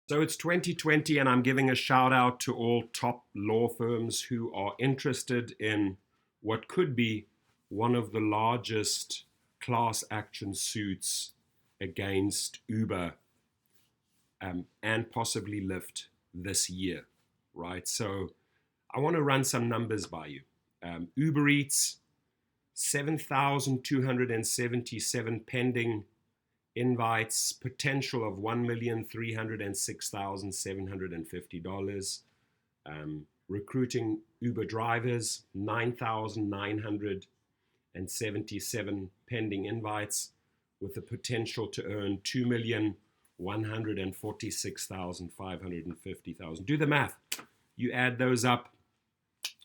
So it's 2020, and I'm giving a shout out to all top law firms who are interested in what could be one of the largest class action suits against Uber and possibly Lyft this year, right? So I want to run some numbers by you. Uber Eats, 7,277 pending invites, potential of $1,306,750. Recruiting Uber drivers, 9,977 pending invites, with the potential to earn $2,146,550. Do the math. You add those up,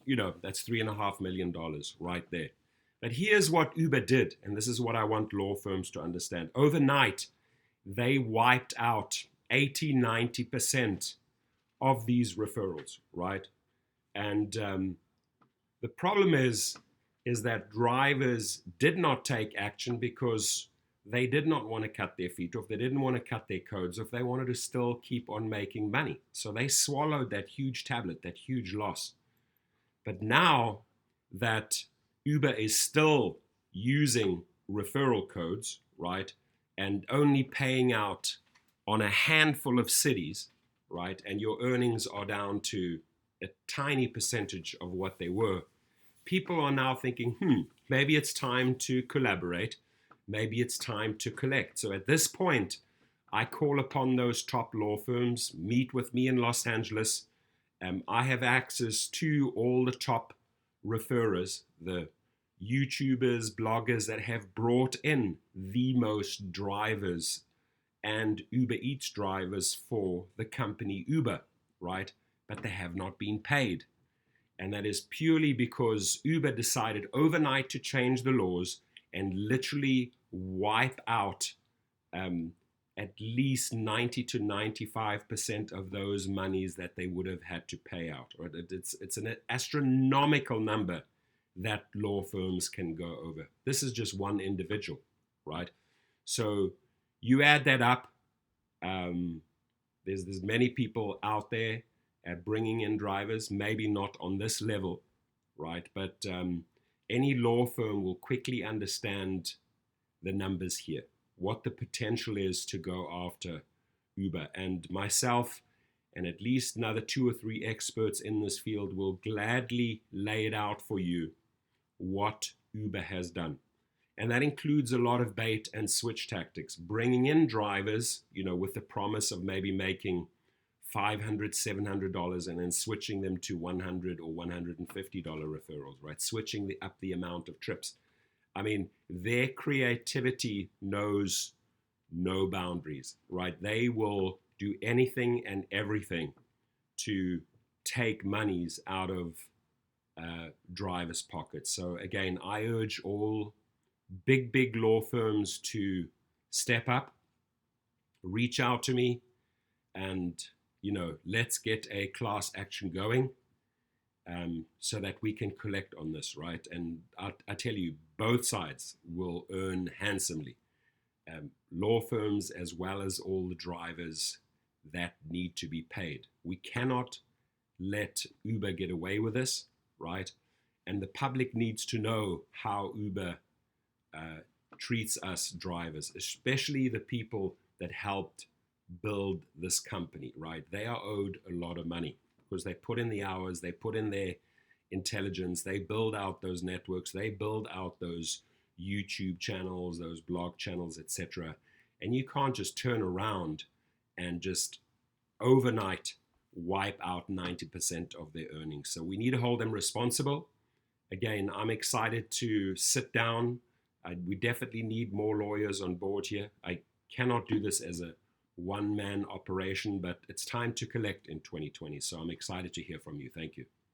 that's $3.5 million right there. But here's what Uber did, and this is what I want law firms to understand. Overnight, they wiped out 80, 90% of these referrals, right? And the problem is that drivers did not take action because they did not want to cut their feet off. They didn't want to cut their codes off. They wanted to still keep on making money. So they swallowed that huge tablet, that huge loss. But now that Uber is still using referral codes, right, and only paying out on a handful of cities, right, and your earnings are down to a tiny percentage of what they were, people are now thinking, maybe it's time to collaborate, maybe it's time to collect. So at this point, I call upon those top law firms, meet with me in Los Angeles. I have access to all the top referrers, the YouTubers, bloggers that have brought in the most drivers and Uber Eats drivers for the company Uber, right? But they have not been paid. And that is purely because Uber decided overnight to change the laws and literally wipe out at least 90 to 95% of those monies that they would have had to pay out. Right? It's an astronomical number that law firms can go over. This is just one individual, right? So you add that up. There's many people out there bringing in drivers, maybe not on this level, right? But any law firm will quickly understand the numbers here, what the potential is to go after Uber. And myself and at least another 2 or 3 experts in this field will gladly lay it out for you what Uber has done. And that includes a lot of bait and switch tactics, bringing in drivers, with the promise of maybe making $500, $700 and then switching them to $100 or $150 referrals, right? Switching up the amount of trips. I mean, their creativity knows no boundaries, right? They will do anything and everything to take monies out of drivers' pockets. So again, I urge all big law firms to step up, reach out to me, and let's get a class action going so that we can collect on this, right? And I tell you, both sides will earn handsomely. Law firms as well as all the drivers that need to be paid. We cannot let Uber get away with this, right? And the public needs to know how Uber treats us drivers, especially the people that helped build this company, right? They are owed a lot of money because they put in the hours, they put in their intelligence, they build out those networks, they build out those YouTube channels, those blog channels, etc. And you can't just turn around and just overnight wipe out 90% of their earnings. So we need to hold them responsible. Again, I'm excited to sit down. We definitely need more lawyers on board here. I cannot do this as a one-man operation, but it's time to collect in 2020. So I'm excited to hear from you. Thank you.